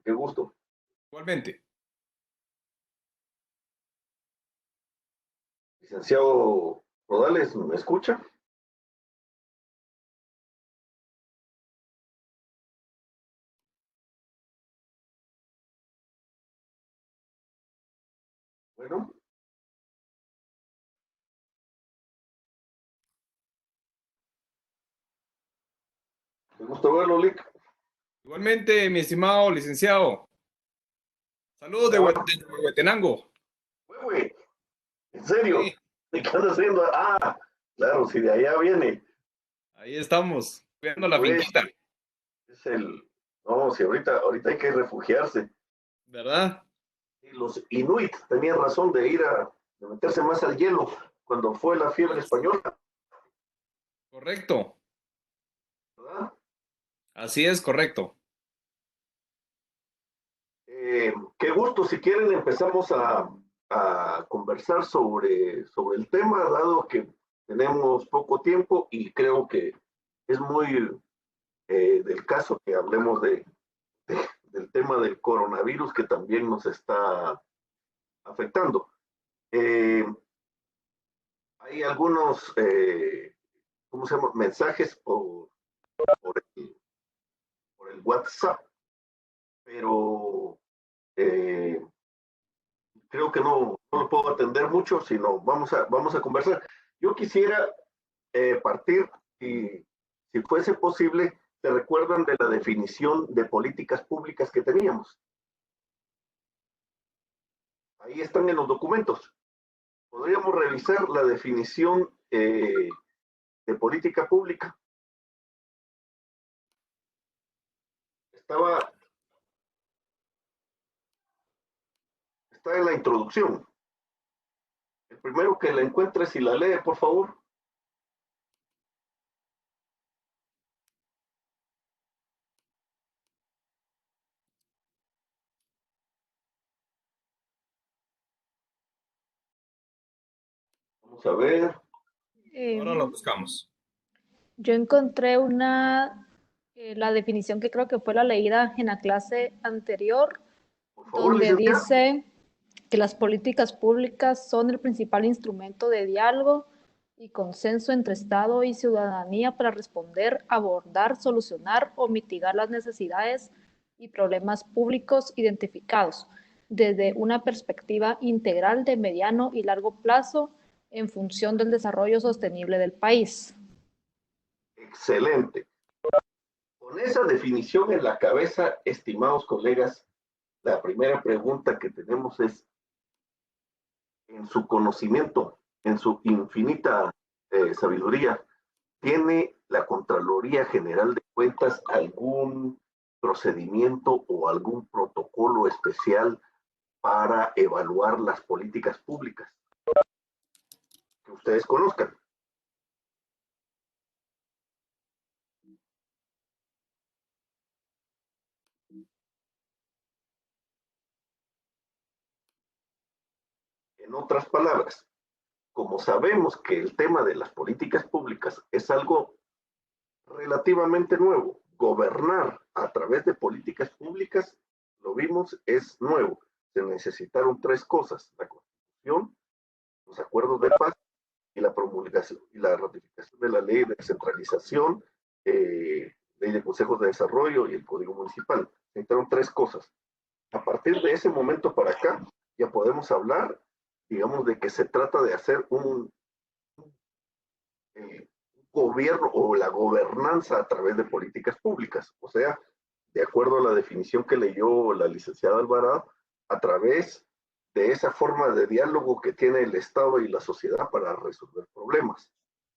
Qué gusto. Igualmente. Licenciado Rodales, ¿me escucha? Bueno, qué gusto verlo, Lick. Igualmente, mi estimado licenciado. Saludos de, Ya va, de Huetenango. güey, en serio. Sí, ¿Qué anda haciendo? Ah, claro, si de allá viene. ahí estamos, cuidando la Güey, finquita, es el. No, si ahorita hay que refugiarse. ¿verdad? Y los Inuit tenían razón de meterse más al hielo cuando fue la fiebre española, Correcto. ¿verdad? Así es, correcto. Qué gusto, si quieren empezamos a conversar sobre el tema, dado que tenemos poco tiempo y creo que es muy del caso que hablemos del tema del coronavirus que también nos está afectando. Eh, Hay algunos, ¿cómo se llama? Mensajes por el, por el WhatsApp, pero eh, creo que no lo puedo atender mucho, sino vamos a conversar. Yo quisiera partir, y si fuese posible, ¿se recuerdan de la definición de políticas públicas que teníamos? Ahí están en los documentos. Podríamos revisar la definición de política pública. Estaba, está en la introducción. El primero que la encuentre, si la lee, por favor. Vamos a ver. Ahora lo Eh, buscamos. yo encontré la definición que creo que fue la leída en la clase anterior, Por favor, donde licenciado. dice que las políticas públicas son el principal instrumento de diálogo y consenso entre Estado y ciudadanía para responder, abordar, solucionar o mitigar las necesidades y problemas públicos identificados desde una perspectiva integral de mediano y largo plazo en función del desarrollo sostenible del país. Excelente. Con esa definición en la cabeza, estimados colegas, la primera pregunta que tenemos es, en su conocimiento, en su infinita sabiduría, ¿tiene la Contraloría General de Cuentas algún procedimiento o algún protocolo especial para evaluar las políticas públicas que ustedes conozcan? En otras palabras, como sabemos que el tema de las políticas públicas es algo relativamente nuevo, gobernar a través de políticas públicas, lo vimos, es nuevo. Se necesitaron tres cosas: la Constitución, los acuerdos de paz y la promulgación y la ratificación de la ley de descentralización, ley de consejos de desarrollo y el código municipal. Se necesitaron tres cosas. A partir de ese momento para acá, ya podemos hablar, digamos, de que se trata de hacer un eh, gobierno o la gobernanza a través de políticas públicas. O sea, de acuerdo a la definición que leyó la licenciada Alvarado, a través de esa forma de diálogo que tiene el Estado y la sociedad para resolver problemas.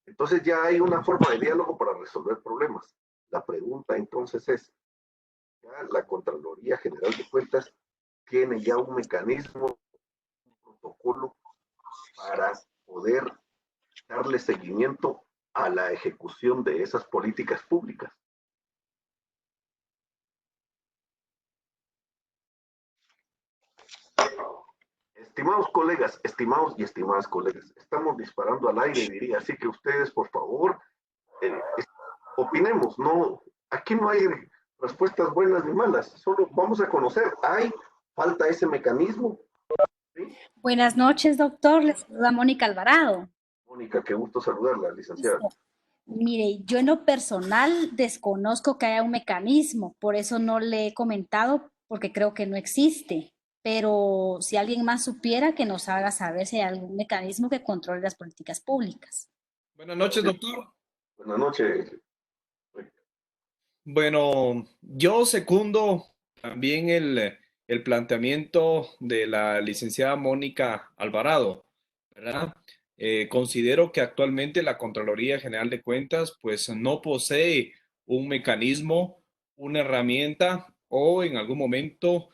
Entonces ya hay una forma de diálogo para resolver problemas. La pregunta entonces es, ¿ya la Contraloría General de Cuentas tiene ya un mecanismo, un protocolo para poder darle seguimiento a la ejecución de esas políticas públicas? Estimados colegas, estimados y estimadas colegas, estamos disparando al aire, diría, así que ustedes, por favor, eh, opinemos, no, aquí no hay respuestas buenas ni malas, solo vamos a conocer, falta ese mecanismo. ¿Sí? Buenas noches, doctor. Le saluda Mónica Alvarado. Mónica, qué gusto saludarla, licenciada. Mire, yo en lo personal desconozco que haya un mecanismo, por eso no le he comentado, porque creo que no existe. Pero si alguien más supiera, que nos haga saber si hay algún mecanismo que controle las políticas públicas. Buenas noches, doctor. Buenas noches. Bueno, yo secundo también el planteamiento de la licenciada Mónica Alvarado, ¿verdad? Considero que actualmente la Contraloría General de Cuentas pues no posee un mecanismo, una herramienta o en algún momento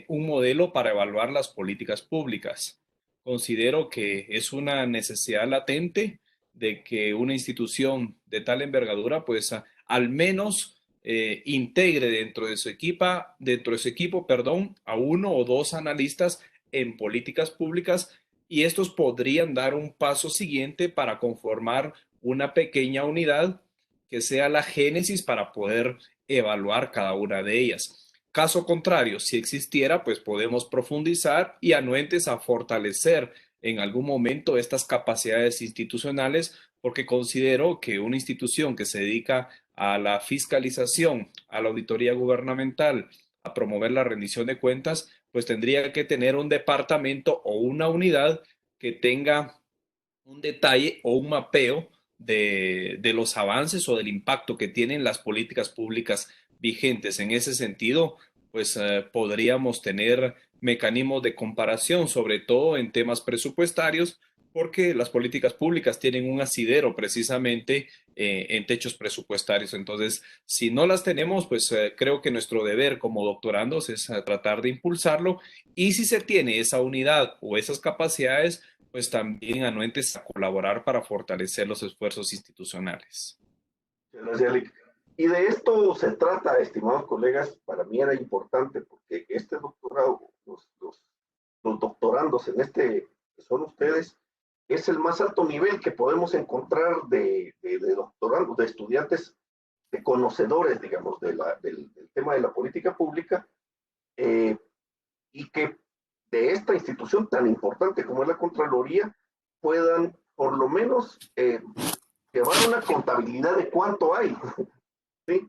un modelo para evaluar las políticas públicas. Considero que es una necesidad latente de que una institución de tal envergadura pues al menos integre dentro de su equipo, perdón, a uno o dos analistas en políticas públicas y estos podrían dar un paso siguiente para conformar una pequeña unidad que sea la génesis para poder evaluar cada una de ellas. Caso contrario, si existiera, pues podemos profundizar y anuentes a fortalecer en algún momento estas capacidades institucionales, porque considero que una institución que se dedica a la fiscalización, a la auditoría gubernamental, a promover la rendición de cuentas, pues tendría que tener un departamento o una unidad que tenga un detalle o un mapeo de los avances o del impacto que tienen las políticas públicas vigentes. En ese sentido, pues podríamos tener mecanismos de comparación, sobre todo en temas presupuestarios, porque las políticas públicas tienen un asidero precisamente en techos presupuestarios. Entonces, si no las tenemos, pues creo que nuestro deber como doctorandos es tratar de impulsarlo y si se tiene esa unidad o esas capacidades, pues también anuentes a colaborar para fortalecer los esfuerzos institucionales. Gracias, Lick. Y de esto se trata, estimados colegas, para mí era importante porque este doctorado, los doctorandos en este, que son ustedes, es el más alto nivel que podemos encontrar de doctorandos, de estudiantes, de conocedores, digamos, del tema de la política pública, y que de esta institución tan importante como es la Contraloría puedan por lo menos llevar una contabilidad de cuánto hay. ¿Sí?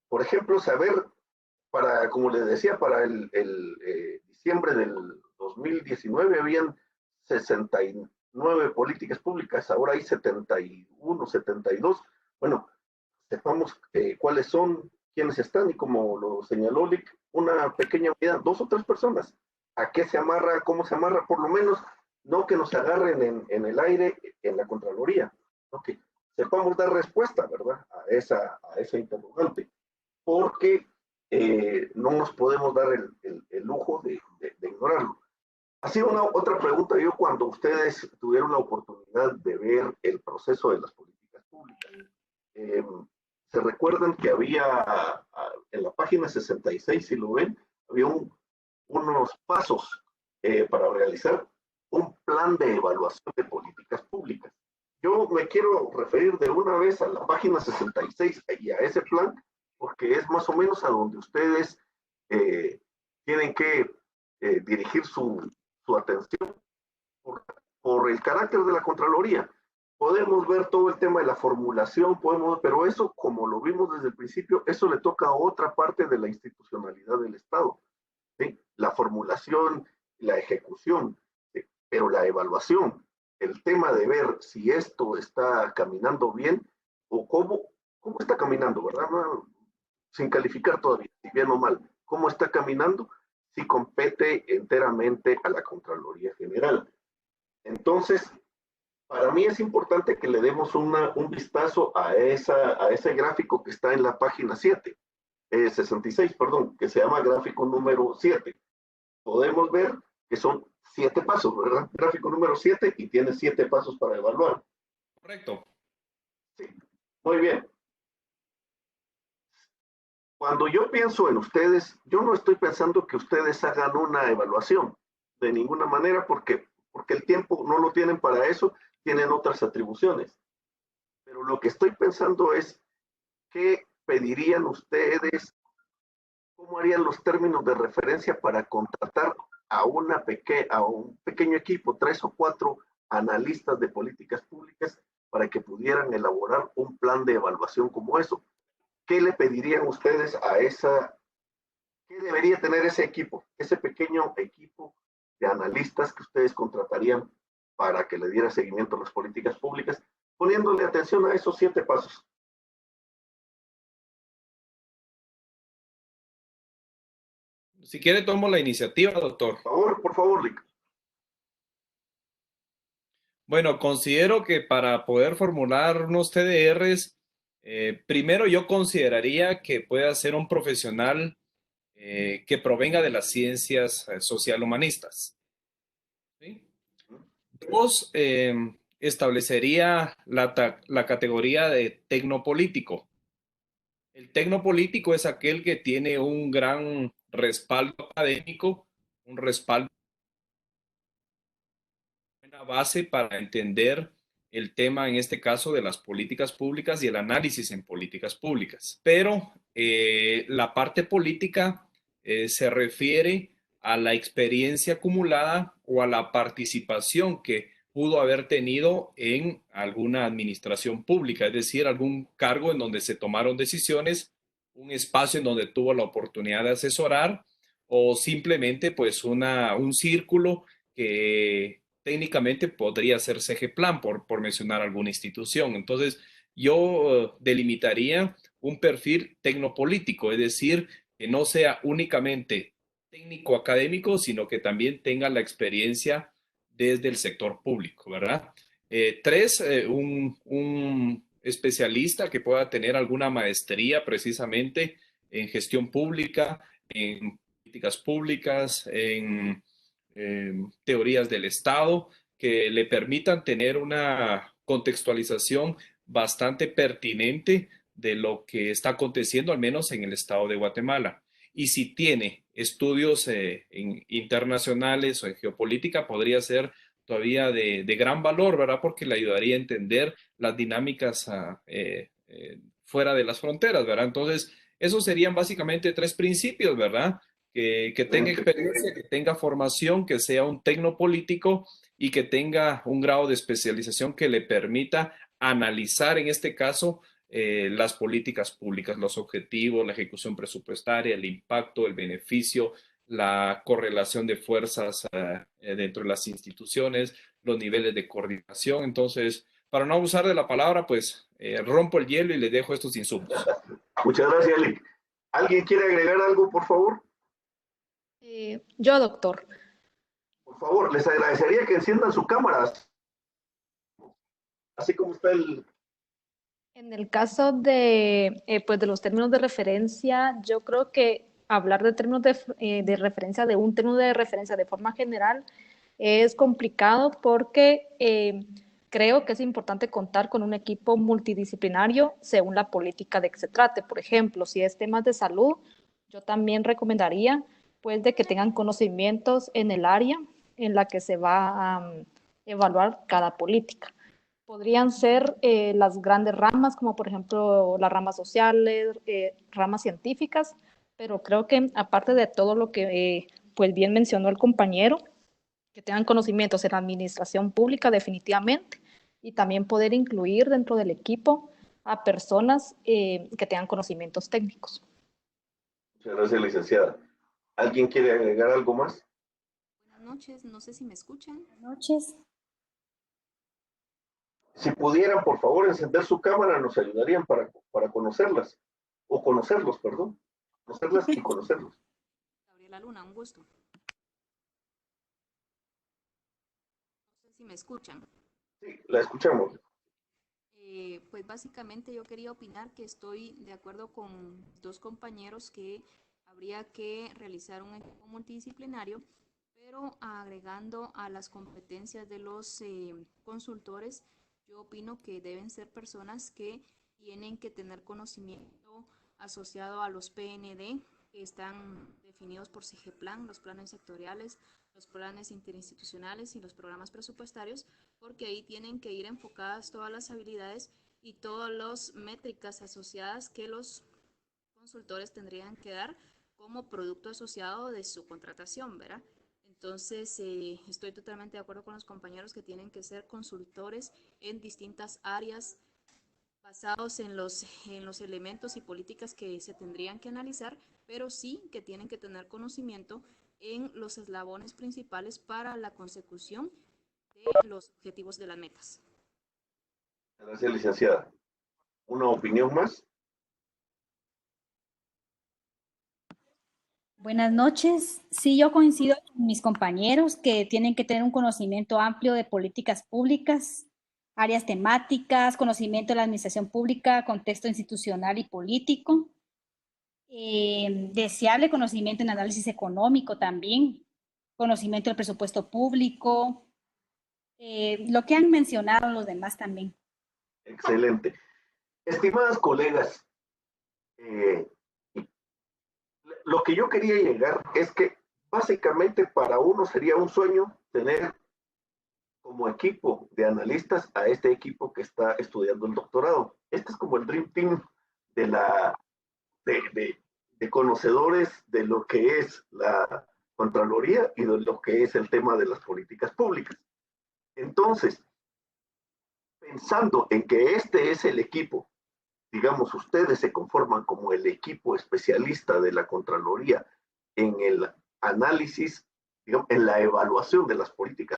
Por ejemplo, saber, como les decía, para el diciembre del 2019 habían 69 políticas públicas, ahora hay 71, 72. Bueno, sepamos cuáles son, quiénes están y como lo señaló Lick, una pequeña unidad, dos o tres personas. ¿A qué se amarra? ¿Cómo se amarra? Por lo menos no que nos agarren en el aire en la Contraloría, ¿no? Que sepamos dar respuesta, ¿verdad? A esa interrogante, porque no nos podemos dar el lujo de ignorarlo. Así otra pregunta, yo cuando ustedes tuvieron la oportunidad de ver el proceso de las políticas públicas, se recuerdan que había en la página 66, si lo ven, había unos pasos para realizar un plan de evaluación de políticas públicas. Yo me quiero referir de una vez a la página 66 y a ese plan, porque es más o menos a donde ustedes tienen que dirigir su atención por el carácter de la Contraloría. Podemos ver todo el tema de la formulación, pero eso, como lo vimos desde el principio, eso le toca a otra parte de la institucionalidad del Estado. ¿Sí? La formulación, la ejecución, ¿sí? Pero la evaluación, el tema de ver si esto está caminando bien o cómo está caminando, ¿verdad? No, sin calificar todavía, si bien o mal, cómo está caminando, si compete enteramente a la Contraloría General. Entonces, para mí es importante que le demos un vistazo a ese gráfico que está en la página 66, perdón, que se llama gráfico número 7. Podemos ver que son 7 pasos, ¿verdad? Gráfico número 7 y tiene 7 pasos para evaluar. Correcto. Sí, muy bien. Cuando yo pienso en ustedes, yo no estoy pensando que ustedes hagan una evaluación de ninguna manera porque el tiempo no lo tienen para eso, tienen otras atribuciones. Pero lo que estoy pensando es qué pedirían ustedes? ¿Cómo harían los términos de referencia para contratar a un pequeño equipo, 3 o 4 analistas de políticas públicas, para que pudieran elaborar un plan de evaluación como eso? ¿Qué le pedirían ustedes qué debería tener ese equipo, ese pequeño equipo de analistas que ustedes contratarían para que le diera seguimiento a las políticas públicas, poniéndole atención a esos 7 pasos? Si quiere, tomo la iniciativa, doctor. Por favor, Lick. Bueno, considero que para poder formular unos TDRs, primero yo consideraría que pueda ser un profesional que provenga de las ciencias social-humanistas. ¿Sí? Dos, establecería la categoría de tecnopolítico. El tecnopolítico es aquel que tiene un gran respaldo académico, un respaldo, una base para entender el tema, en este caso, de las políticas públicas y el análisis en políticas públicas. Pero la parte política se refiere a la experiencia acumulada o a la participación que pudo haber tenido en alguna administración pública, es decir, algún cargo en donde se tomaron decisiones, un espacio en donde tuvo la oportunidad de asesorar o simplemente pues un círculo que técnicamente podría ser CGPLAN, por mencionar alguna institución. Entonces, yo delimitaría un perfil tecnopolítico, es decir, que no sea únicamente técnico académico, sino que también tenga la experiencia desde el sector público, ¿verdad? Tres, un especialista que pueda tener alguna maestría precisamente en gestión pública, en políticas públicas, en teorías del Estado, que le permitan tener una contextualización bastante pertinente de lo que está aconteciendo, al menos en el estado de Guatemala. Y si tiene estudios internacionales o en geopolítica, podría ser todavía de gran valor, ¿verdad? Porque le ayudaría a entender las dinámicas fuera de las fronteras, ¿verdad? Entonces, esos serían básicamente 3 principios, ¿verdad? Que tenga experiencia, que tenga formación, que sea un tecnopolítico y que tenga un grado de especialización que le permita analizar, en este caso, las políticas públicas, los objetivos, la ejecución presupuestaria, el impacto, el beneficio, la correlación de fuerzas dentro de las instituciones, los niveles de coordinación. Entonces, para no abusar de la palabra, pues rompo el hielo y le dejo estos insumos. Muchas gracias, Lick. ¿Alguien quiere agregar algo, por favor? Yo, doctor. Por favor, les agradecería que enciendan sus cámaras, así como está el... En el caso pues de los términos de referencia, yo creo que hablar de términos de referencia, de un término de referencia de forma general, es complicado porque creo que es importante contar con un equipo multidisciplinario según la política de que se trate. Por ejemplo, si es temas de salud, yo también recomendaría pues de que tengan conocimientos en el área en la que se va a evaluar cada política. Podrían ser las grandes ramas, como por ejemplo las ramas sociales, ramas científicas, pero creo que aparte de todo lo que pues bien mencionó el compañero, que tengan conocimientos en la administración pública definitivamente, y también poder incluir dentro del equipo a personas que tengan conocimientos técnicos. Muchas gracias, licenciada. ¿Alguien quiere agregar algo más? Buenas noches, no sé si me escuchan. Buenas noches. Si pudieran, por favor, encender su cámara, nos ayudarían para conocerlas, o conocerlos, perdón. Conocerlas y conocerlos. Gabriela Luna, un gusto. No sé si me escuchan. Sí, la escuchamos. Pues básicamente yo quería opinar que estoy de acuerdo con 2 compañeros que habría que realizar un equipo multidisciplinario, pero agregando a las competencias de los consultores, yo opino que deben ser personas que tienen que tener conocimiento asociado a los PND, que están definidos por CIGEPLAN, los planes sectoriales, los planes interinstitucionales y los programas presupuestarios, porque ahí tienen que ir enfocadas todas las habilidades y todas las métricas asociadas que los consultores tendrían que dar como producto asociado de su contratación, ¿verdad? Entonces, estoy totalmente de acuerdo con los compañeros que tienen que ser consultores en distintas áreas basados en los elementos y políticas que se tendrían que analizar, pero sí que tienen que tener conocimiento en los eslabones principales para la consecución de los objetivos de las metas. Gracias, licenciada. ¿Una opinión más? Buenas noches. Sí, yo coincido con mis compañeros que tienen que tener un conocimiento amplio de políticas públicas, áreas temáticas, conocimiento de la administración pública, contexto institucional y político, deseable conocimiento en análisis económico también, conocimiento del presupuesto público, lo que han mencionado los demás también. Excelente. Estimadas colegas, eh, lo que yo quería llegar es que básicamente para uno sería un sueño tener como equipo de analistas a este equipo que está estudiando el doctorado. Este es como el Dream Team de, la, de conocedores de lo que es la Contraloría y de lo que es el tema de las políticas públicas. Entonces, pensando en que este es el equipo, digamos, ustedes se conforman como el equipo especialista de la Contraloría en el análisis, digamos, en la evaluación de las políticas.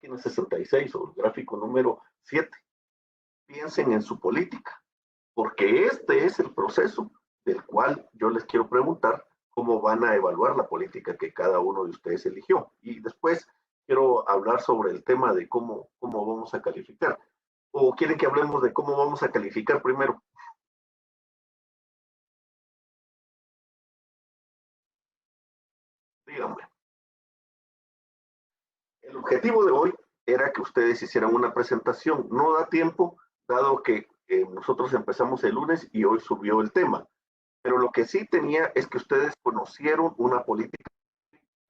Página 66 o el gráfico número 7. Piensen en su política, porque este es el proceso del cual yo les quiero preguntar cómo van a evaluar la política que cada uno de ustedes eligió. Y después quiero hablar sobre el tema de cómo vamos a calificar. ¿O quieren que hablemos de cómo vamos a calificar primero? Díganme. El objetivo de hoy era que ustedes hicieran una presentación. No da tiempo, dado que nosotros empezamos el lunes y hoy subió el tema. Pero lo que sí tenía es que ustedes conocieron una política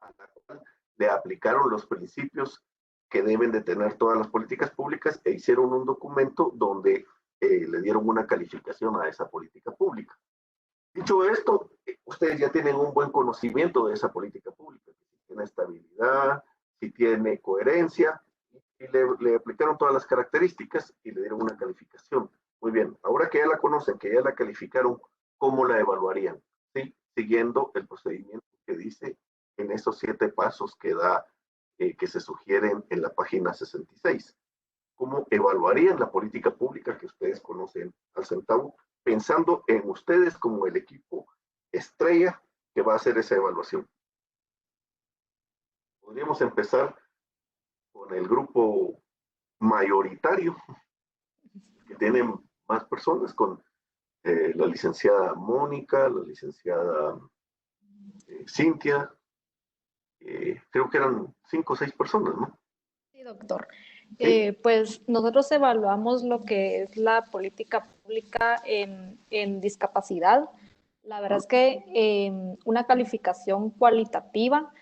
a la cual le aplicaron los principios que deben de tener todas las políticas públicas e hicieron un documento donde le dieron una calificación a esa política pública. Dicho esto, ustedes ya tienen un buen conocimiento de esa política pública, si tiene estabilidad, si tiene coherencia, y le aplicaron todas las características y le dieron una calificación. Muy bien, ahora que ya la conocen, que ya la calificaron, ¿cómo la evaluarían? ¿Sí? Siguiendo el procedimiento que dice en esos 7 pasos que da, que se sugieren en la página 66. ¿Cómo evaluarían la política pública que ustedes conocen al centavo, pensando en ustedes como el equipo estrella que va a hacer esa evaluación? Podríamos empezar con el grupo mayoritario, que tiene más personas, con la licenciada Mónica, la licenciada Cintia, creo que eran 5 o 6 personas, ¿no? Sí, doctor. Sí. Pues nosotros evaluamos lo que es la política pública en discapacidad. La verdad es que una calificación cualitativa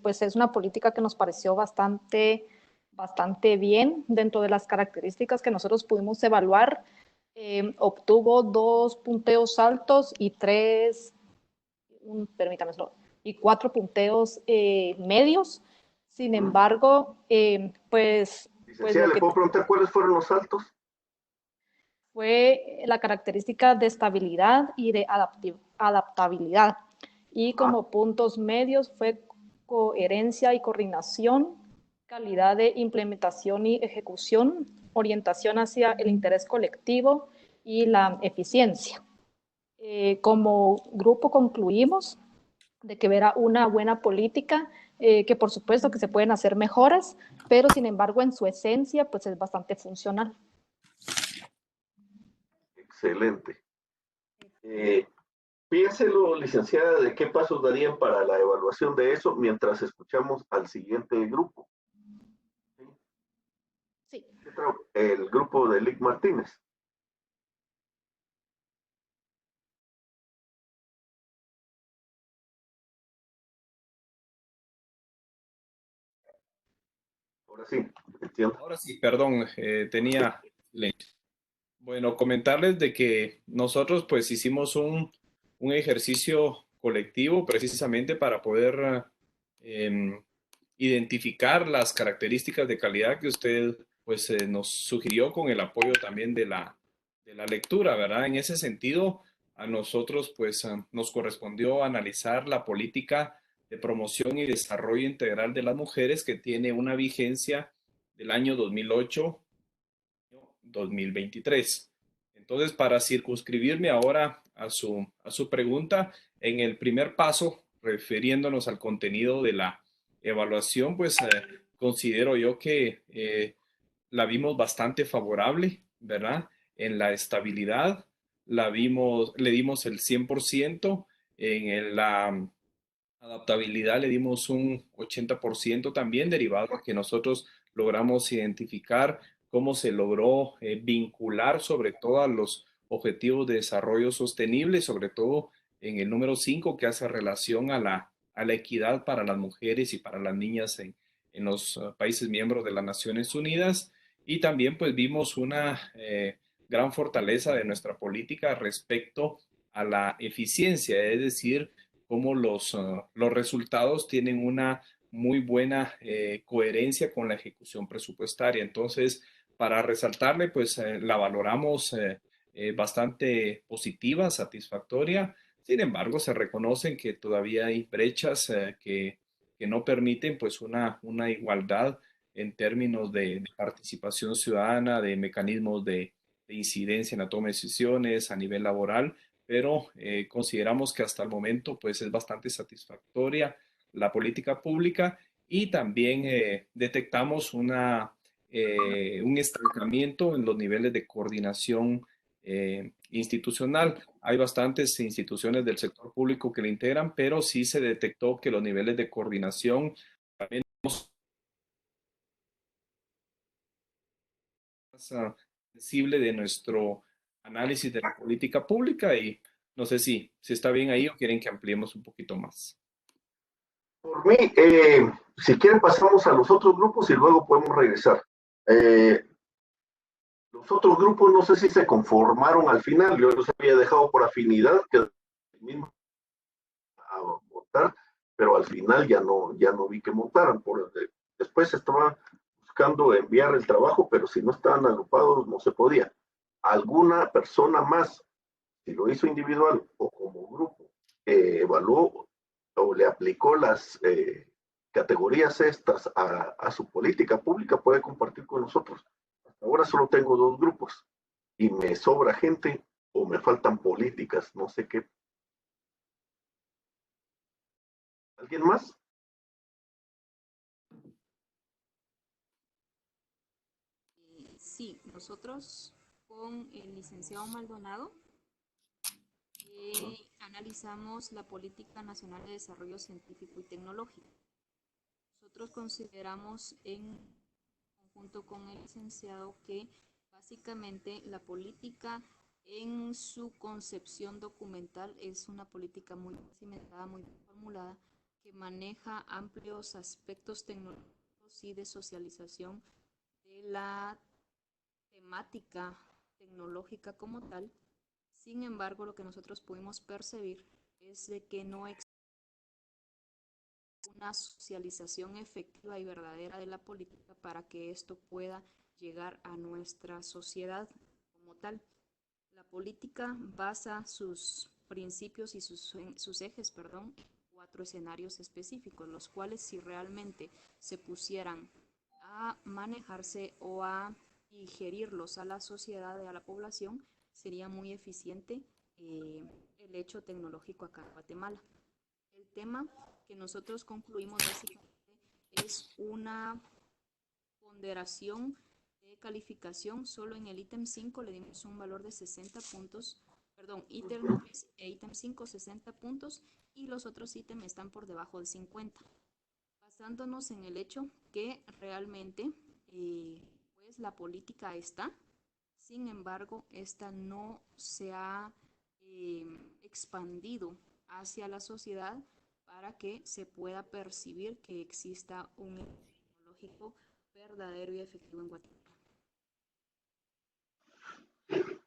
pues es una política que nos pareció bastante bien dentro de las características que nosotros pudimos evaluar. Obtuvo 2 punteos altos y 4 punteos medios. Sin embargo, pues Licenciada, lo ¿le que puedo preguntar cuáles fueron los saltos? fue la característica de estabilidad y de adaptabilidad. Y como puntos medios fue coherencia y coordinación, calidad de implementación y ejecución, orientación hacia el interés colectivo y la eficiencia. Como grupo concluimos de que era una buena política, que por supuesto que se pueden hacer mejoras, pero sin embargo en su esencia pues es bastante funcional. Excelente. Piénselo, licenciada, de qué pasos darían para la evaluación de eso mientras escuchamos al siguiente grupo. Sí. El grupo de Lick Martínez. Ahora sí, entiendo. Ahora sí, perdón, tenía Excelente. Bueno, comentarles de que nosotros pues hicimos un ejercicio colectivo precisamente para poder em, identificar las características de calidad que usted pues nos sugirió con el apoyo también de la lectura, ¿verdad? En ese sentido, a nosotros pues nos correspondió analizar la política de promoción y desarrollo integral de las mujeres que tiene una vigencia del año 2008-2023. Entonces, para circunscribirme ahora a su pregunta, en el primer paso, refiriéndonos al contenido de la evaluación, pues considero yo que la vimos bastante favorable, ¿verdad? En la estabilidad, le dimos el 100%, la adaptabilidad le dimos un 80% también, derivado a que nosotros logramos identificar cómo se logró vincular sobre todo a los objetivos de desarrollo sostenible, sobre todo en el número 5 que hace relación a la equidad para las mujeres y para las niñas en los países miembros de las Naciones Unidas. Y también pues vimos una gran fortaleza de nuestra política respecto a la eficiencia, es decir, cómo los resultados tienen una muy buena coherencia con la ejecución presupuestaria. Entonces, para resaltarle, pues la valoramos bastante positiva, satisfactoria. Sin embargo, se reconocen que todavía hay brechas que no permiten pues una igualdad en términos de participación ciudadana, de mecanismos de incidencia en la toma de decisiones a nivel laboral, pero consideramos que hasta el momento pues es bastante satisfactoria la política pública y también detectamos un estancamiento en los niveles de coordinación institucional. Hay bastantes instituciones del sector público que le integran, pero sí se detectó que los niveles de coordinación también más sensible de nuestro análisis de la política pública y no sé si está bien ahí o quieren que ampliemos un poquito más. Por mí, si quieren pasamos a los otros grupos y luego podemos regresar. Eh, los otros grupos no sé si se conformaron al final, yo los había dejado por afinidad, que mismo a votar, pero al final ya no vi que montaran. Después estaba buscando enviar el trabajo, pero si no estaban agrupados no se podía. Alguna persona más, si lo hizo individual o como grupo, evaluó o le aplicó las categorías estas a su política pública, puede compartir con nosotros. Hasta ahora solo tengo dos grupos y me sobra gente o me faltan políticas, no sé qué. ¿Alguien más? Sí, nosotros con el licenciado Maldonado analizamos la Política Nacional de Desarrollo Científico y Tecnológico. Nosotros consideramos en conjunto con el licenciado que básicamente la política en su concepción documental es una política muy cimentada, muy formulada, que maneja amplios aspectos tecnológicos y de socialización de la temática tecnológica como tal. Sin embargo, lo que nosotros pudimos percibir es de que no existe una socialización efectiva y verdadera de la política para que esto pueda llegar a nuestra sociedad como tal. La política basa sus principios y sus ejes, perdón, en 4 escenarios específicos, los cuales si realmente se pusieran a manejarse o a digerirlos a la sociedad y a la población, sería muy eficiente el hecho tecnológico acá en Guatemala. El tema que nosotros concluimos básicamente es una ponderación de calificación. Solo en el ítem 5 le dimos un valor de 60 puntos, perdón, ítem 5 60 puntos y los otros ítems están por debajo de 50. Basándonos en el hecho que realmente pues la política está, sin embargo, esta no se ha expandido hacia la sociedad para que se pueda percibir que exista un tecnológico verdadero y efectivo en Guatemala.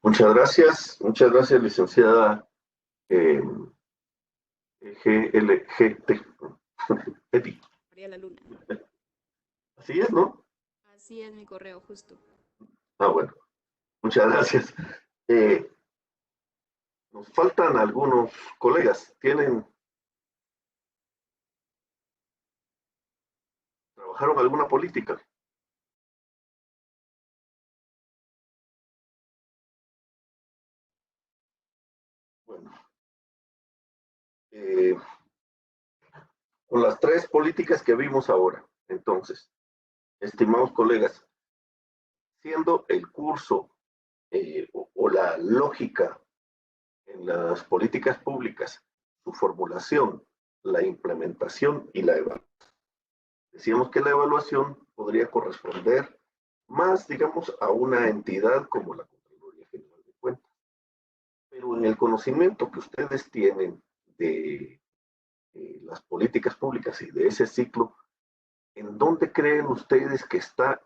Muchas gracias, licenciada eh, GLGT. Eti. María la Luna. Así es, ¿no? Así es mi correo, justo. Ah, bueno, muchas gracias. Eh, Nos faltan algunos colegas. ¿Trabajaron alguna política? Bueno, eh, con las tres políticas que vimos ahora, entonces, estimados colegas, siendo el curso o la lógica en las políticas públicas, su formulación, la implementación y la evaluación. Decíamos que la evaluación podría corresponder más, digamos, a una entidad como la Contraloría General de Cuentas. Pero en el conocimiento que ustedes tienen de las políticas públicas y de ese ciclo, ¿en dónde creen ustedes que está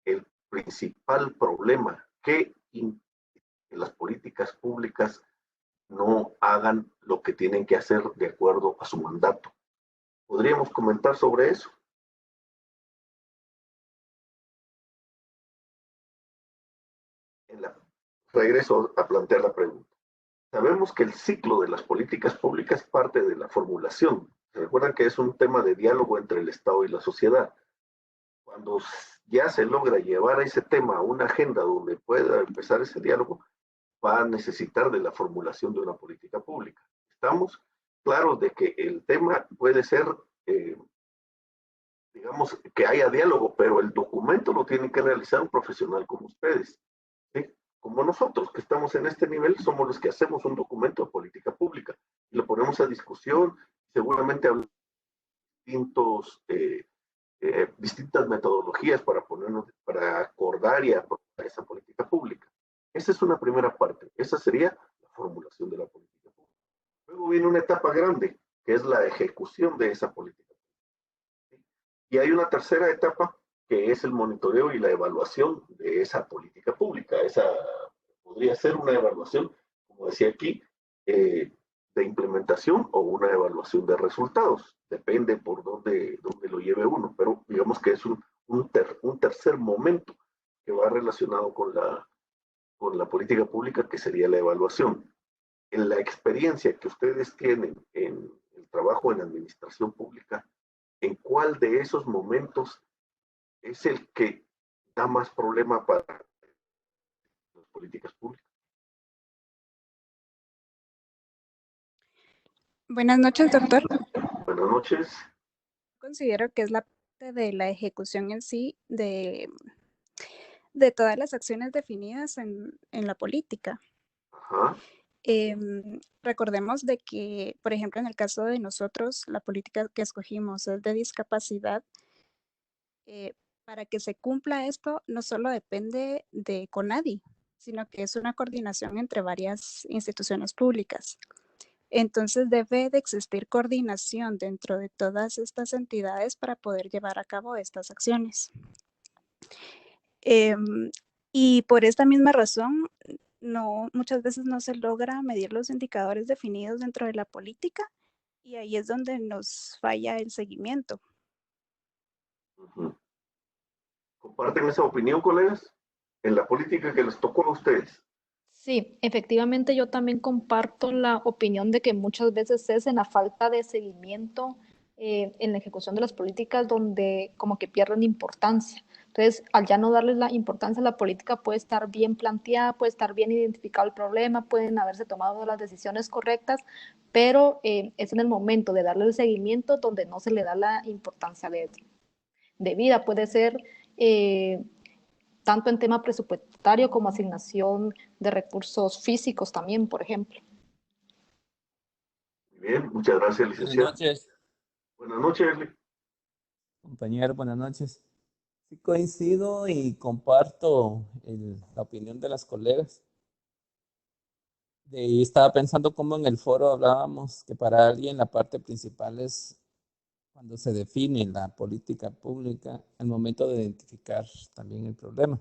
el principal problema que las políticas públicas no hagan lo que tienen que hacer de acuerdo a su mandato? ¿Podríamos comentar sobre eso? Regreso a plantear la pregunta. Sabemos que el ciclo de las políticas públicas parte de la formulación. ¿Se recuerdan que es un tema de diálogo entre el Estado y la sociedad? Cuando ya se logra llevar a ese tema a una agenda donde pueda empezar ese diálogo, va a necesitar de la formulación de una política pública. Estamos claros de que el tema puede ser, digamos, que haya diálogo, pero el documento lo tiene que realizar un profesional como ustedes. ¿Sí? Como nosotros que estamos en este nivel, somos los que hacemos un documento de política pública y lo ponemos a discusión, seguramente hablamos de distintas metodologías para acordar y aprobar esa política pública. Esa es una primera parte, esa sería la formulación de la política pública. Luego viene una etapa grande, que es la ejecución de esa política. Y hay una tercera etapa, que es el monitoreo y la evaluación de esa política pública. Esa podría ser una evaluación, como decía aquí, de implementación o una evaluación de resultados. Depende por dónde lo lleve uno, pero digamos que es un tercer momento que va relacionado con la política pública, que sería la evaluación. En la experiencia que ustedes tienen en el trabajo en administración pública, ¿en cuál de esos momentos es el que da más problema para las políticas públicas? Buenas noches, doctor. Buenas noches. Considero que es la parte de la ejecución en sí de todas las acciones definidas en la política. Ajá. Recordemos de que, por ejemplo, en el caso de nosotros, la política que escogimos es de discapacidad. Para que se cumpla esto, no solo depende de CONADI, sino que es una coordinación entre varias instituciones públicas. Entonces debe de existir coordinación dentro de todas estas entidades para poder llevar a cabo estas acciones. Y por esta misma razón, muchas veces no se logra medir los indicadores definidos dentro de la política y ahí es donde nos falla el seguimiento. ¿Comparten esa opinión, colegas? En la política que les tocó a ustedes. Sí, efectivamente yo también comparto la opinión de que muchas veces es en la falta de seguimiento en la ejecución de las políticas donde como que pierden importancia. Entonces, al ya no darles la importancia a la política, puede estar bien planteada, puede estar bien identificado el problema, pueden haberse tomado las decisiones correctas, pero es en el momento de darle el seguimiento donde no se le da la importancia de vida. Puede ser tanto en tema presupuestario como asignación de recursos físicos también, por ejemplo. Muy bien, muchas gracias, licenciado. Buenas noches. Buenas noches, Erly. Compañero, buenas noches. Sí coincido y comparto la opinión de las colegas. Y estaba pensando cómo en el foro hablábamos que para alguien la parte principal es cuando se define la política pública, al momento de identificar también el problema.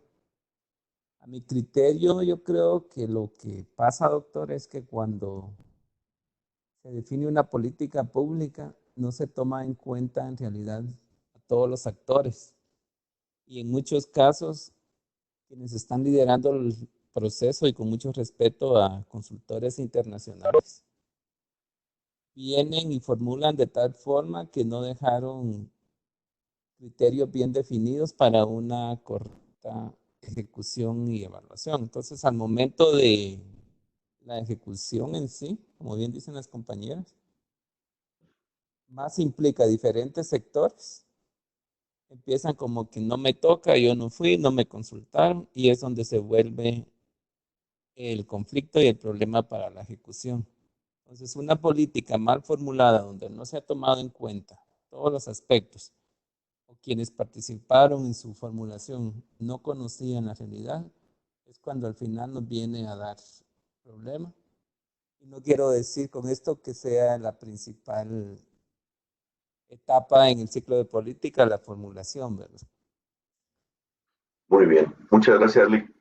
A mi criterio, yo creo que lo que pasa, doctor, es que cuando se define una política pública, no se toma en cuenta en realidad a todos los actores. Y en muchos casos, quienes están liderando el proceso, y con mucho respeto a consultores internacionales, vienen y formulan de tal forma que no dejaron criterios bien definidos para una correcta ejecución y evaluación. Entonces, al momento de la ejecución en sí, como bien dicen las compañeras, más implica diferentes sectores. Empiezan como que no me toca, yo no fui, no me consultaron, y es donde se vuelve el conflicto y el problema para la ejecución. Entonces, una política mal formulada donde no se ha tomado en cuenta todos los aspectos, o quienes participaron en su formulación no conocían la realidad, es cuando al final nos viene a dar problema. Y no quiero decir con esto que sea la principal etapa en el ciclo de política, la formulación, ¿verdad? Muy bien, muchas gracias, Lick.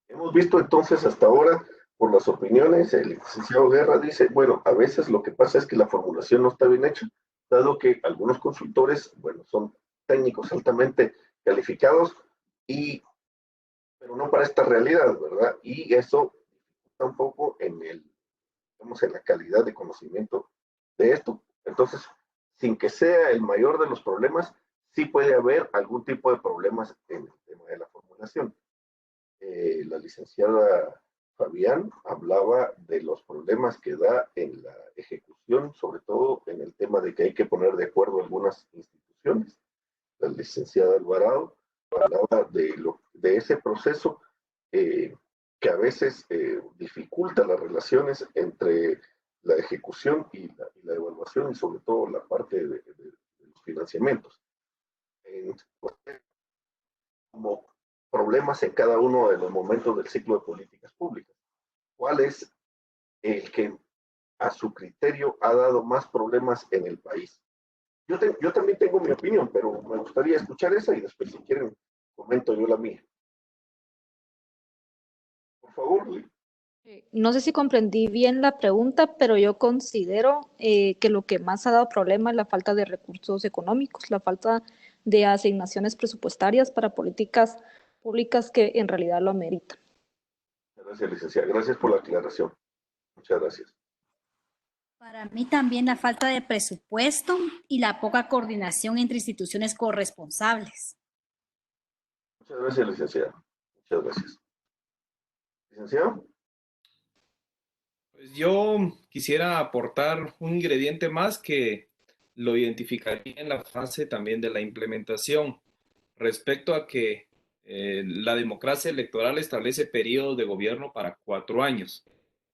Hemos visto entonces hasta ahora, por las opiniones, el licenciado Guerra dice, bueno, a veces lo que pasa es que la formulación no está bien hecha, dado que algunos consultores, bueno, son técnicos altamente calificados, y, pero no para esta realidad, ¿verdad? Y eso está un poco digamos, en la calidad de conocimiento de esto. Entonces, sin que sea el mayor de los problemas, sí puede haber algún tipo de problemas en el tema de la formulación. La licenciada Fabián hablaba de los problemas que da en la ejecución, sobre todo en el tema de que hay que poner de acuerdo algunas instituciones. La licenciada Alvarado hablaba de ese proceso eh, que a veces dificulta las relaciones entre la ejecución y la evaluación, y sobre todo la parte de los financiamientos. Como problemas en cada uno de los momentos del ciclo de políticas públicas. ¿Cuál es el que a su criterio ha dado más problemas en el país? Yo también tengo mi opinión, pero me gustaría escuchar esa y después, si quieren, comento yo la mía. Por favor, Lee. No sé si comprendí bien la pregunta, pero yo considero que lo que más ha dado problema es la falta de recursos económicos, la falta de asignaciones presupuestarias para políticas públicas que en realidad lo ameritan. Gracias, licenciada. Gracias por la aclaración. Muchas gracias. Para mí también la falta de presupuesto y la poca coordinación entre instituciones corresponsables. Muchas gracias, licenciada. Muchas gracias. Licenciado. Pues yo quisiera aportar un ingrediente más que lo identificaría en la fase también de la implementación, respecto a que la democracia electoral establece periodos de gobierno para 4 años.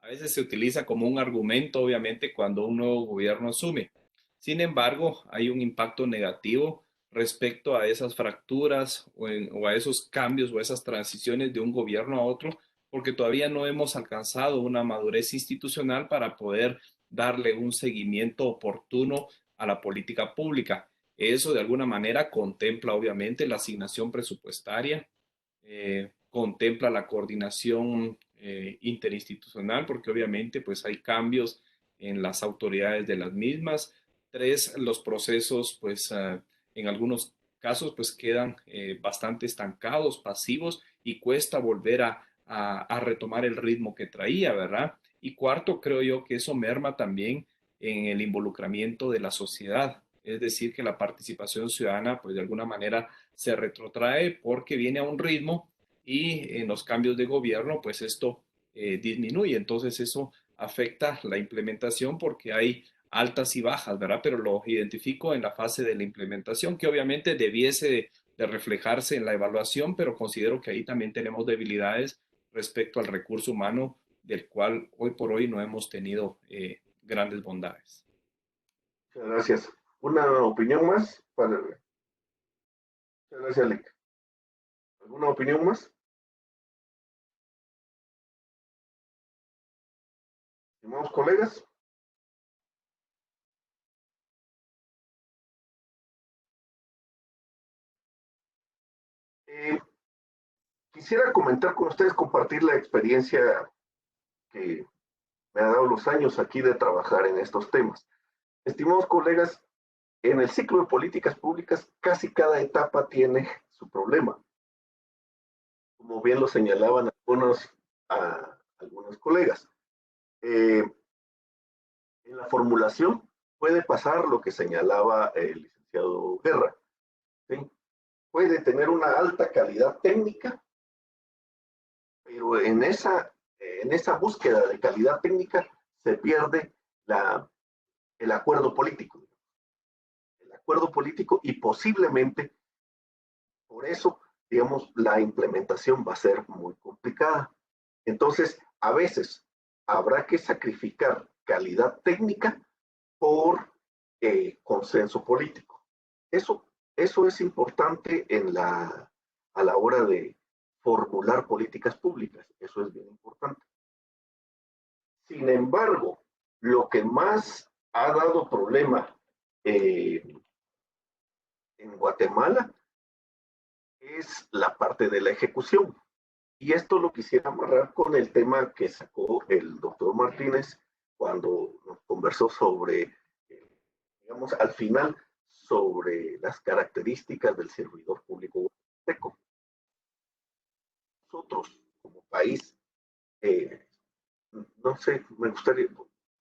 A veces se utiliza como un argumento, obviamente, cuando un nuevo gobierno asume. Sin embargo, hay un impacto negativo respecto a esas fracturas o a esos cambios o esas transiciones de un gobierno a otro, porque todavía no hemos alcanzado una madurez institucional para poder darle un seguimiento oportuno a la política pública. Eso de alguna manera contempla obviamente la asignación presupuestaria, contempla la coordinación interinstitucional, porque obviamente pues hay cambios en las autoridades de las mismas. Tres, los procesos pues en algunos casos pues quedan bastante estancados, pasivos, y cuesta volver a retomar el ritmo que traía, ¿verdad? Y cuarto, creo yo que eso merma también en el involucramiento de la sociedad. Es decir, que la participación ciudadana, pues de alguna manera se retrotrae porque viene a un ritmo, y en los cambios de gobierno, pues esto disminuye. Entonces eso afecta la implementación porque hay altas y bajas, ¿verdad? Pero lo identifico en la fase de la implementación, que obviamente debiese de reflejarse en la evaluación, pero considero que ahí también tenemos debilidades respecto al recurso humano, del cual hoy por hoy no hemos tenido grandes bondades. Muchas gracias. ¿Una opinión más? Muchas gracias, Lick. ¿Alguna opinión más? Estimados colegas. quisiera comentar con ustedes, compartir la experiencia que me ha dado los años aquí de trabajar en estos temas. Estimados colegas, en el ciclo de políticas públicas, casi cada etapa tiene su problema. Como bien lo señalaban algunos colegas. En la formulación puede pasar lo que señalaba el licenciado Guerra, ¿sí? Puede tener una alta calidad técnica, pero en esa búsqueda de calidad técnica se pierde el acuerdo político. El acuerdo político, y posiblemente por eso, digamos, la implementación va a ser muy complicada. Entonces, a veces habrá que sacrificar calidad técnica por consenso político. Eso es importante a la hora de formular políticas públicas. Eso es bien importante. Sin embargo, lo que más ha dado problema en Guatemala es la parte de la ejecución. Y esto lo quisiera amarrar con el tema que sacó el doctor Martínez cuando nos conversó sobre, digamos, al final, sobre las características del servidor público guatemalteco. Nosotros, como país, no sé, me gustaría,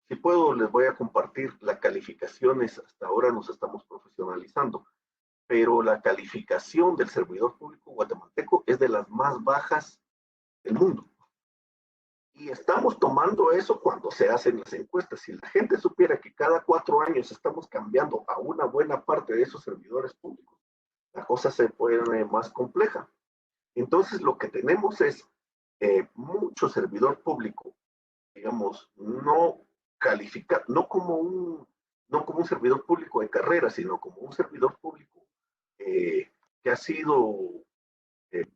si puedo, les voy a compartir las calificaciones. Hasta ahora nos estamos profesionalizando, pero la calificación del servidor público guatemalteco es de las más bajas del mundo. Y estamos tomando eso cuando se hacen las encuestas. Si la gente supiera que cada 4 años estamos cambiando a una buena parte de esos servidores públicos, la cosa se pone más compleja. Entonces, lo que tenemos es mucho servidor público, digamos, no califica, no como un servidor público de carrera, sino como un servidor público que ha sido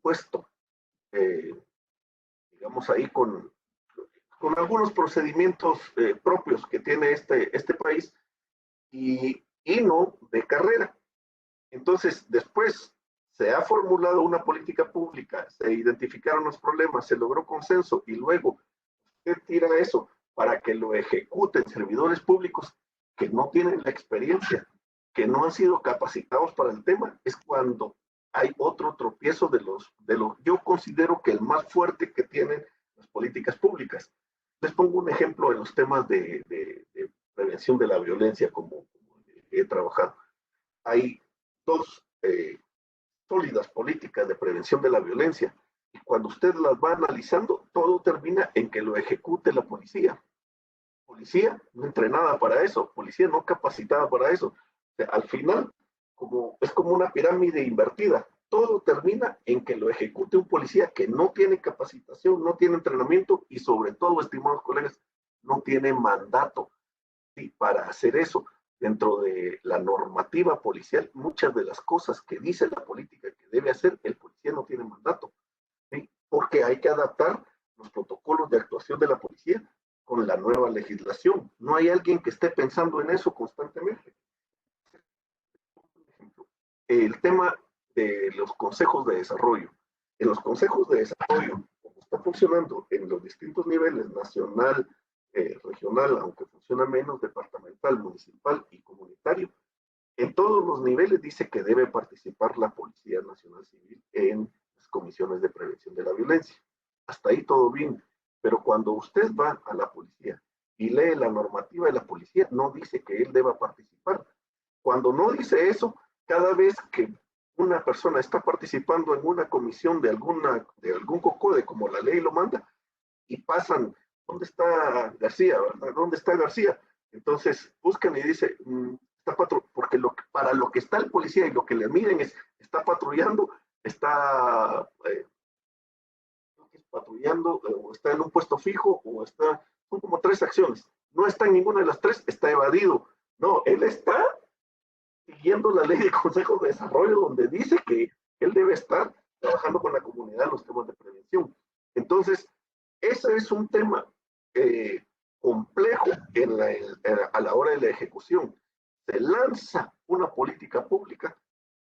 puesto, digamos, ahí con algunos procedimientos propios que tiene este país y no de carrera. Entonces, después se ha formulado una política pública, se identificaron los problemas, se logró consenso y luego usted tira eso para que lo ejecuten servidores públicos que no tienen la experiencia, que no han sido capacitados para el tema. Es cuando hay otro tropiezo de los yo considero que el más fuerte que tienen las políticas públicas. Les pongo un ejemplo en los temas de prevención de la violencia, como he trabajado. Hay 2 sólidas políticas de prevención de la violencia, y cuando usted las va analizando, todo termina en que lo ejecute la policía. Policía no entrenada para eso, policía no capacitada para eso. O sea, al final, es como una pirámide invertida. Todo termina en que lo ejecute un policía que no tiene capacitación, no tiene entrenamiento y sobre todo, estimados colegas, no tiene mandato, ¿sí?, para hacer eso. Dentro de la normativa policial, muchas de las cosas que dice la política que debe hacer, el policía no tiene mandato, ¿sí?, porque hay que adaptar los protocolos de actuación de la policía con la nueva legislación. No hay alguien que esté pensando en eso constantemente. El tema de los consejos de desarrollo. En los consejos de desarrollo, como está funcionando en los distintos niveles, nacional, regional, aunque funciona menos, departamental, municipal y comunitario, en todos los niveles dice que debe participar la Policía Nacional Civil en las comisiones de prevención de la violencia. Hasta ahí todo bien, pero cuando usted va a la policía y lee la normativa de la policía, no dice que él deba participar. Cuando no dice eso, cada vez que una persona está participando en una comisión de algún COCODE, como la ley lo manda, y pasan, ¿dónde está García? ¿Verdad? ¿Dónde está García? Entonces buscan y dice, porque para lo que está el policía y lo que le miden es, está patrullando, está patrullando, o está en un puesto fijo, son como 3 acciones. No está en ninguna de las 3, está evadido. No, él está siguiendo la ley de consejos de desarrollo, donde dice que él debe estar trabajando con la comunidad en los temas de prevención. Entonces, ese es un tema complejo a la hora de la ejecución. Se lanza una política pública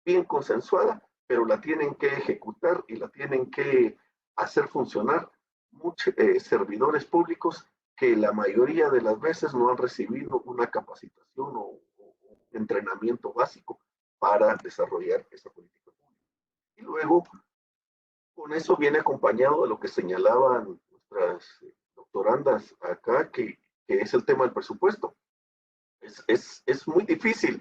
bien consensuada, pero la tienen que ejecutar y la tienen que hacer funcionar muchos servidores públicos que la mayoría de las veces no han recibido una capacitación o entrenamiento básico para desarrollar esa política pública. Y luego, con eso viene acompañado de lo que señalaban nuestras doctorandas acá, que es el tema del presupuesto. Es muy difícil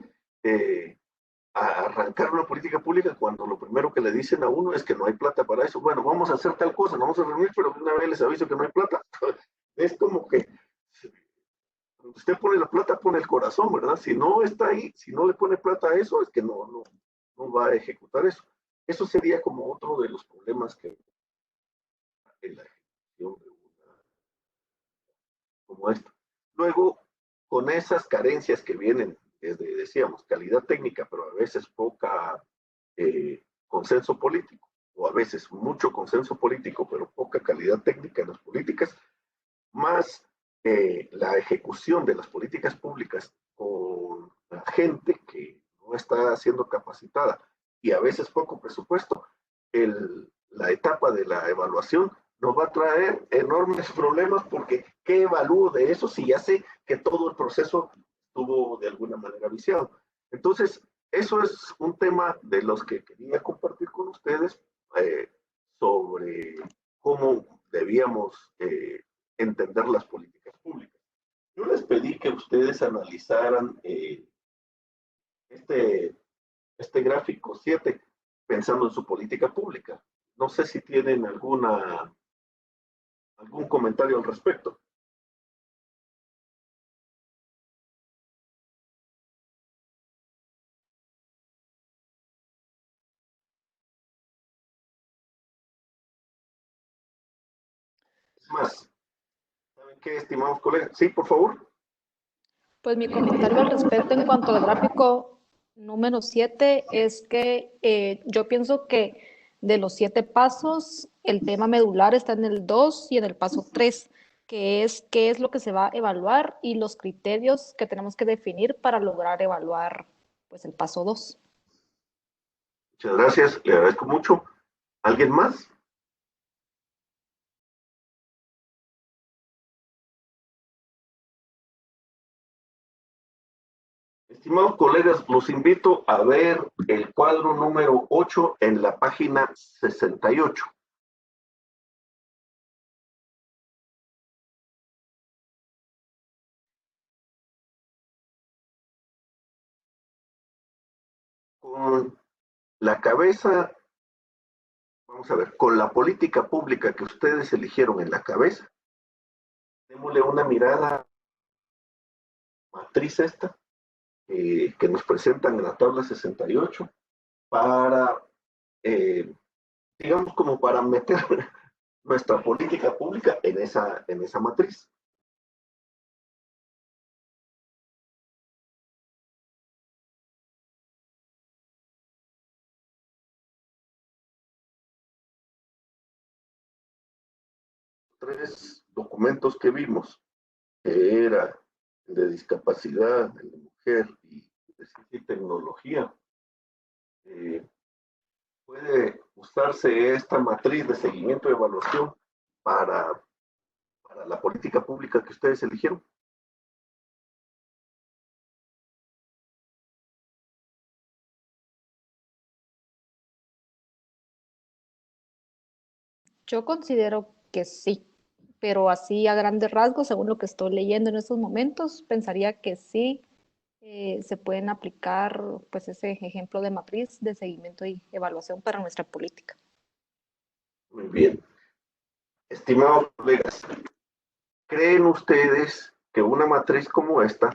arrancar una política pública cuando lo primero que le dicen a uno es que no hay plata para eso. Bueno, vamos a hacer tal cosa, nos vamos a reunir, pero de una vez les aviso que no hay plata. Es como que cuando usted pone la plata, pone el corazón, ¿verdad? Si no está ahí, si no le pone plata a eso, es que no va a ejecutar eso. Eso sería como otro de los problemas que en la ejecución de una como esta. Luego, con esas carencias que vienen desde, decíamos, calidad técnica, pero a veces poca consenso político, o a veces mucho consenso político, pero poca calidad técnica en las políticas, más la ejecución de las políticas públicas con la gente que no está siendo capacitada y a veces poco presupuesto, la etapa de la evaluación nos va a traer enormes problemas porque ¿qué evalúo de eso si ya sé que todo el proceso estuvo de alguna manera viciado? Entonces, eso es un tema de los que quería compartir con ustedes sobre cómo debíamos entender las políticas públicas. Yo les pedí que ustedes analizaran este gráfico 7 pensando en su política pública. No sé si tienen algún comentario al respecto. Es más, ¿saben qué, estimados colegas? Sí, por favor. Pues mi comentario al respecto en cuanto al gráfico número 7 es que yo pienso que de los 7 pasos, el tema medular está en el 2 y en el paso 3, que es qué es lo que se va a evaluar y los criterios que tenemos que definir para lograr evaluar pues el paso 2. Muchas gracias, le agradezco mucho. ¿Alguien más? Estimados colegas, los invito a ver el cuadro número 8 en la página 68. Con la cabeza, vamos a ver, con la política pública que ustedes eligieron en la cabeza, démosle una mirada matriz esta, que nos presentan en la tabla 68 para, digamos, como para meter nuestra política pública en esa matriz. Tres documentos que vimos, que era el de discapacidad, el de mujer y de ciencia y tecnología, puede usarse esta matriz de seguimiento y evaluación para la política pública que ustedes eligieron. Yo considero que sí, pero así a grandes rasgos, según lo que estoy leyendo en estos momentos, pensaría que sí se pueden aplicar pues ese ejemplo de matriz de seguimiento y evaluación para nuestra política. Muy bien. Estimados colegas, ¿creen ustedes que una matriz como esta,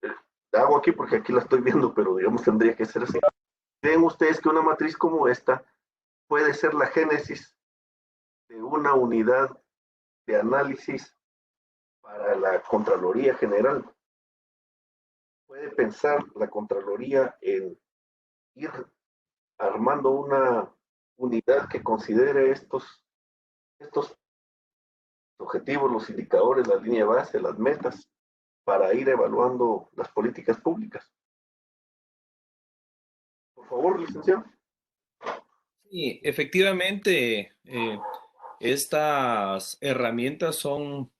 la hago aquí porque aquí la estoy viendo, pero digamos tendría que ser así, ¿creen ustedes que una matriz como esta puede ser la génesis de una unidad de análisis para la Contraloría General? ¿Puede pensar la Contraloría en ir armando una unidad que considere estos objetivos, los indicadores, la línea base, las metas, para ir evaluando las políticas públicas? Por favor, licenciado. Sí, efectivamente, estas herramientas son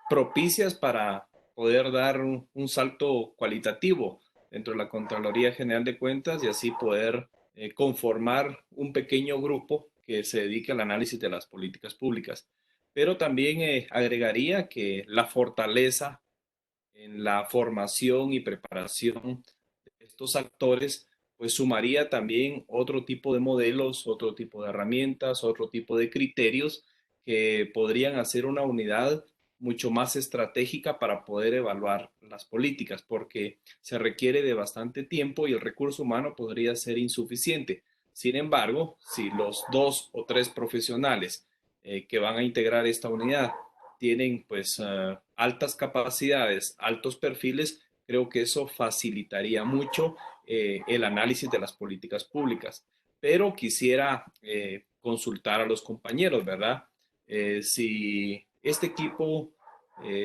propicias para poder dar un salto cualitativo dentro de la Contraloría General de Cuentas y así poder conformar un pequeño grupo que se dedique al análisis de las políticas públicas. Pero también agregaría que la fortaleza en la formación y preparación de estos actores, pues sumaría también otro tipo de modelos, otro tipo de herramientas, otro tipo de criterios que podrían hacer una unidad mucho más estratégica para poder evaluar las políticas, porque se requiere de bastante tiempo y el recurso humano podría ser insuficiente. Sin embargo, si los 2 o 3 profesionales que van a integrar esta unidad tienen pues altas capacidades, altos perfiles, creo que eso facilitaría mucho el análisis de las políticas públicas. Pero quisiera consultar a los compañeros, ¿verdad? Si este equipo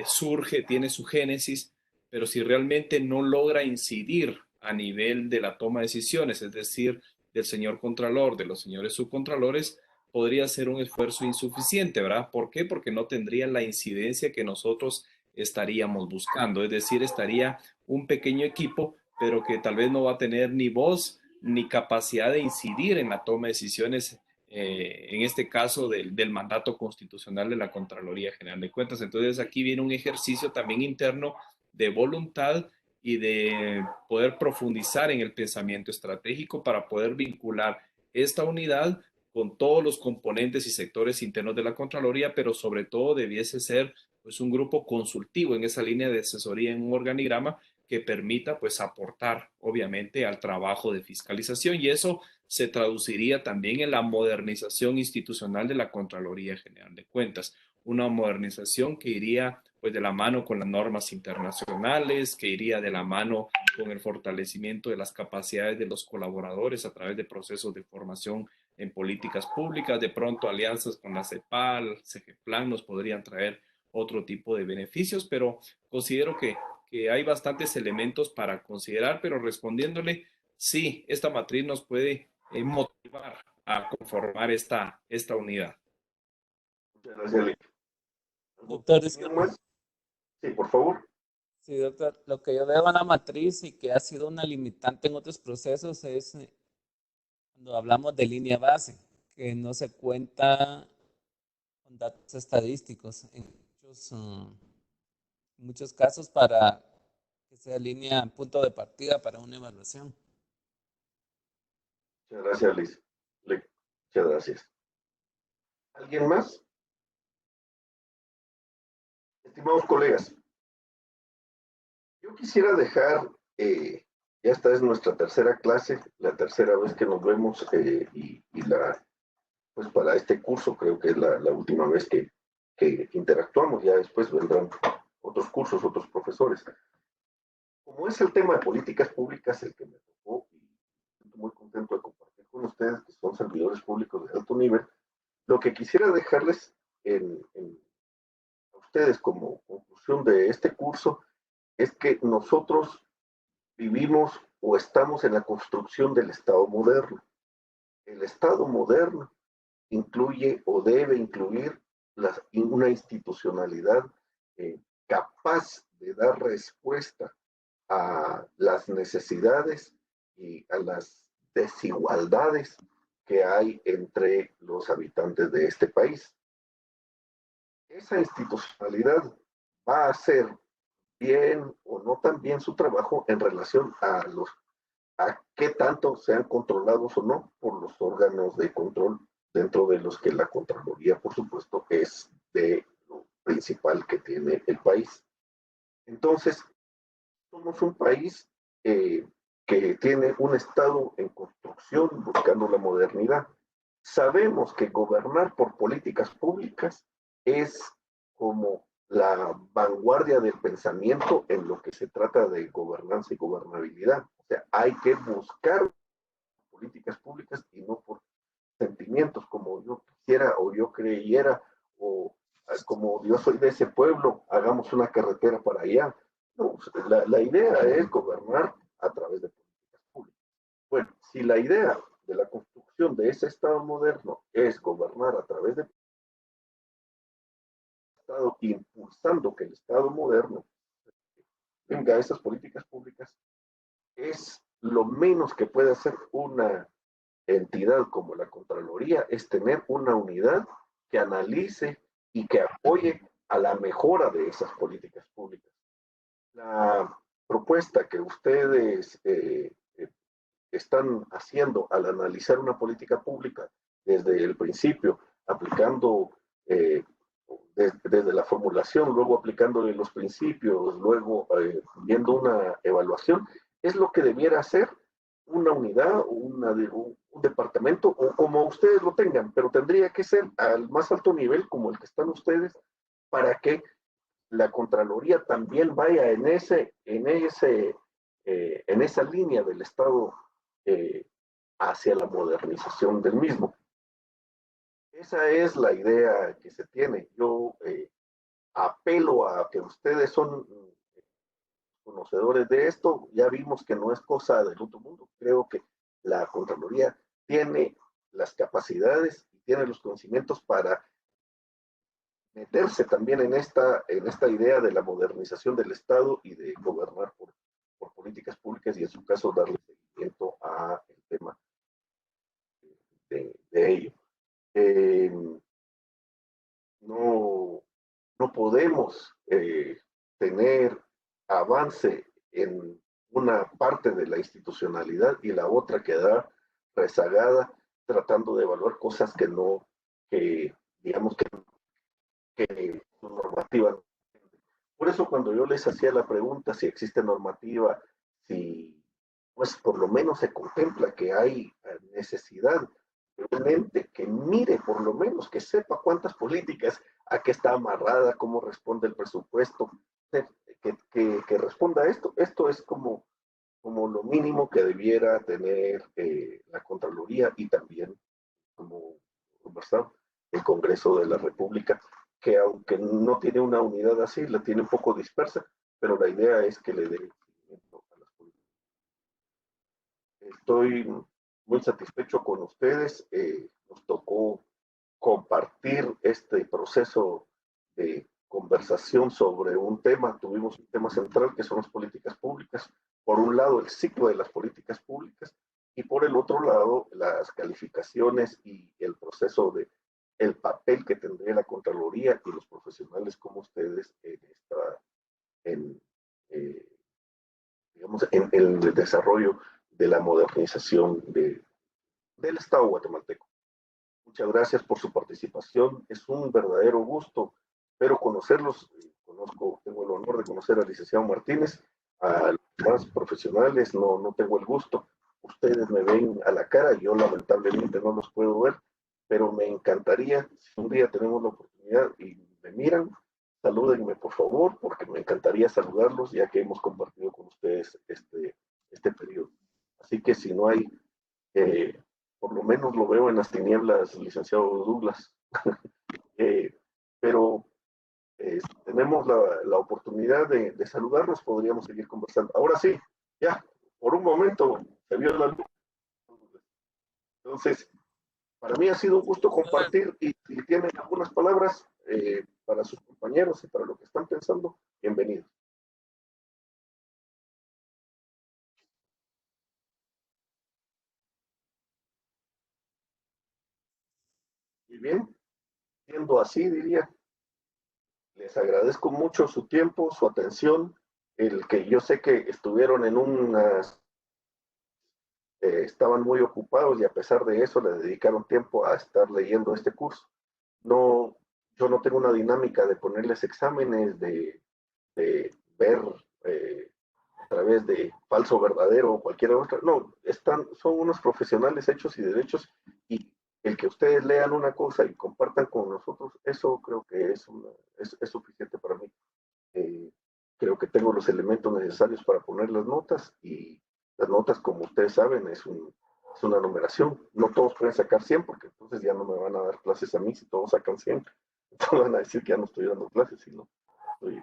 surge, tiene su génesis, pero si realmente no logra incidir a nivel de la toma de decisiones, es decir, del señor Contralor, de los señores subcontralores, podría ser un esfuerzo insuficiente, ¿verdad? ¿Por qué? Porque no tendría la incidencia que nosotros estaríamos buscando, es decir, estaría un pequeño equipo, pero que tal vez no va a tener ni voz ni capacidad de incidir en la toma de decisiones, en este caso del mandato constitucional de la Contraloría General de Cuentas. Entonces aquí viene un ejercicio también interno de voluntad y de poder profundizar en el pensamiento estratégico para poder vincular esta unidad con todos los componentes y sectores internos de la Contraloría, pero sobre todo debiese ser pues un grupo consultivo en esa línea de asesoría en un organigrama que permita pues aportar obviamente al trabajo de fiscalización, y eso se traduciría también en la modernización institucional de la Contraloría General de Cuentas, una modernización que iría pues de la mano con las normas internacionales, que iría de la mano con el fortalecimiento de las capacidades de los colaboradores a través de procesos de formación en políticas públicas. De pronto alianzas con la CEPAL, CEGEPLAN nos podrían traer otro tipo de beneficios, pero considero que hay bastantes elementos para considerar, pero respondiéndole, sí, esta matriz nos puede motivar a conformar esta unidad. Muchas gracias, Lick. Doctor, ¿Alguien más? Sí, por favor. sí, doctor, lo que yo veo en la matriz y que ha sido una limitante en otros procesos es cuando hablamos de línea base, que no se cuenta con datos estadísticos en muchos casos para que sea línea punto de partida para una evaluación. Muchas gracias, Liz. Muchas gracias. ¿Alguien más? Estimados colegas, yo quisiera dejar, ya esta es nuestra tercera clase, la tercera vez que nos vemos, pues para este curso creo que es la última vez que interactuamos, ya después vendrán otros cursos, otros profesores. Como es el tema de políticas públicas el que me tocó, y estoy muy contento de compartir con ustedes, que son servidores públicos de alto nivel, lo que quisiera dejarles a ustedes como conclusión de este curso es que nosotros vivimos o estamos en la construcción del Estado moderno. El Estado moderno incluye o debe incluir una institucionalidad capaz de dar respuesta a las necesidades y a las desigualdades que hay entre los habitantes de este país. Esa institucionalidad va a hacer bien o no tan bien su trabajo en relación a qué tanto sean controlados o no por los órganos de control, dentro de los que la Contraloría, por supuesto, es de lo principal que tiene el país. Entonces, somos un país que tiene un Estado en construcción, buscando la modernidad. Sabemos que gobernar por políticas públicas es como la vanguardia del pensamiento en lo que se trata de gobernanza y gobernabilidad. O sea, hay que buscar políticas públicas y no por sentimientos, como yo quisiera o yo creyera, o como yo soy de ese pueblo, hagamos una carretera para allá. No, la idea es gobernar a través de políticas públicas. Bueno, si la idea de la construcción de ese Estado moderno es gobernar a través de estado impulsando que el Estado moderno tenga esas políticas públicas, es lo menos que puede hacer una entidad como la Contraloría, es tener una unidad que analice y que apoye a la mejora de esas políticas públicas. La propuesta que ustedes están haciendo al analizar una política pública desde el principio, aplicando desde la formulación, luego aplicándole los principios, luego viendo una evaluación, es lo que debiera hacer una unidad, un departamento, o como ustedes lo tengan, pero tendría que ser al más alto nivel como el que están ustedes, para que la Contraloría también vaya en esa línea del Estado hacia la modernización del mismo. Esa es la idea que se tiene. Yo apelo a que ustedes son conocedores de esto. Ya vimos que no es cosa del otro mundo. Creo que la Contraloría tiene las capacidades y tiene los conocimientos para meterse también en esta idea de la modernización del Estado y de gobernar por políticas públicas y en su caso darle seguimiento al tema de ello. No podemos tener avance en una parte de la institucionalidad y la otra quedar rezagada tratando de evaluar cosas que digamos que normativa. Por eso cuando yo les hacía la pregunta si existe normativa, si pues por lo menos se contempla que hay necesidad de un ente que mire por lo menos, que sepa cuántas políticas, a qué está amarrada, cómo responde el presupuesto, que responda a esto. Esto es como lo mínimo que debiera tener la Contraloría y también, como conversado, el Congreso de la República, que aunque no tiene una unidad así, la tiene un poco dispersa, pero la idea es que le dé seguimiento a las políticas. Estoy muy satisfecho con ustedes. Nos tocó compartir este proceso de conversación sobre un tema. Tuvimos un tema central que son las políticas públicas. Por un lado, el ciclo de las políticas públicas y por el otro lado, las calificaciones y el proceso de el papel que tendría la Contraloría y los profesionales como ustedes digamos, en el desarrollo de la modernización del Estado guatemalteco. Muchas gracias por su participación. Es un verdadero gusto. Espero conocerlos. Tengo el honor de conocer al licenciado Martínez. A los más profesionales no tengo el gusto. Ustedes me ven a la cara, yo lamentablemente no los puedo ver, pero me encantaría, si un día tenemos la oportunidad y me miran, salúdenme por favor, porque me encantaría saludarlos ya que hemos compartido con ustedes este periodo. Así que si no hay por lo menos lo veo en las tinieblas, licenciado Douglas. Pero tenemos la oportunidad de saludarnos, podríamos seguir conversando. Ahora sí, ya, por un momento se vio la luz. Entonces, para mí ha sido un gusto compartir y si tienen algunas palabras para sus compañeros y para lo que están pensando, bienvenidos. Y bien, siendo así, diría, les agradezco mucho su tiempo, su atención, el que yo sé que estuvieron en estaban muy ocupados y a pesar de eso le dedicaron tiempo a estar leyendo este curso. No, yo no tengo una dinámica de ponerles exámenes, de ver a través de falso verdadero o cualquier otra. No, son unos profesionales hechos y derechos y el que ustedes lean una cosa y compartan con nosotros, eso creo que es suficiente para mí. Creo que tengo los elementos necesarios para poner las notas y las notas, como ustedes saben, es una numeración. No todos pueden sacar 100 porque entonces ya no me van a dar clases a mí si todos sacan 100. Entonces van a decir que ya no estoy dando clases, sino estoy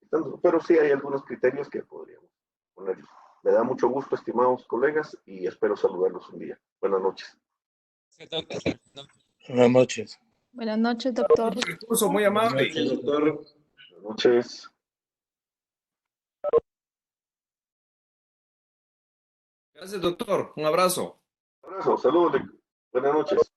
dando. Pero sí hay algunos criterios que podríamos ponerlos. Me da mucho gusto, estimados colegas, y espero saludarlos un día. Buenas noches. Buenas noches. Buenas noches, doctor. Recurso muy amable. Sí, doctor. Buenas noches. Gracias, doctor. Un abrazo. Un abrazo, saludos. Buenas noches.